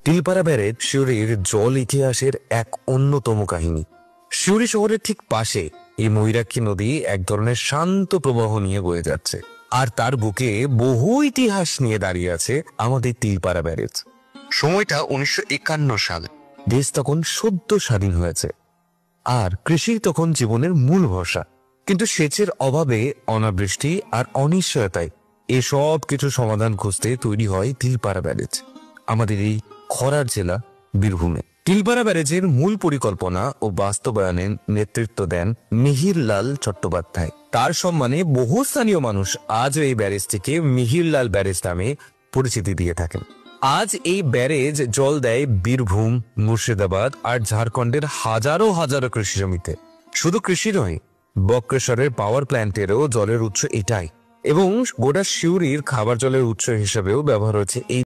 Tilpara barrage সিউড়ির জল ইতিহাসের এক অন্যতম কাহিনী। সিউড়ি শহরের ঠিক পাশে এই ময়ূরাক্ষী নদী এক ধরনের শান্ত প্রবাহ নিয়ে বয়ে যাচ্ছে, আর তার বুকে বহু ইতিহাস নিয়ে দাঁড়িয়ে আছে আমাদের তিলপাড়া ব্যারেজ। সময়টা 1951 সাল। দেশ তখন সদ্য স্বাধীন হয়েছে, আর কৃষি তখন জীবনের মূল ভরসা। কিন্তু সেচের অভাবে, অনাবৃষ্টি আর অনিশ্চয়তায় এসব কিছু সমাধান খুঁজতে তৈরি হয় তিলপাড়া ব্যারেজ আমাদের এই খরার জেলা বীরভূমে। তিলপাড়া ব্যারেজের মূল পরিকল্পনা ও বাস্তবায়নের নেতৃত্ব দেন মিহিরলাল চট্টোপাধ্যায়। তার সম্মানে বহু স্থানীয় মানুষ আজও এই ব্যারেজটিকে মিহিরলাল ব্যারেজ নামে পরিচিতি দিয়ে থাকেন। আজ এই ব্যারেজ জল দেয় বীরভূম, মুর্শিদাবাদ আর ঝাড়খণ্ডের হাজারো হাজারো কৃষি জমিতে। শুধু কৃষি নয়, বক্রেশ্বরের পাওয়ার প্ল্যান্টেরও জলের উৎস এটাই, এবং গোটা সিউড়ির খাবার জলের উৎস হিসেবেও ব্যবহার হচ্ছে এই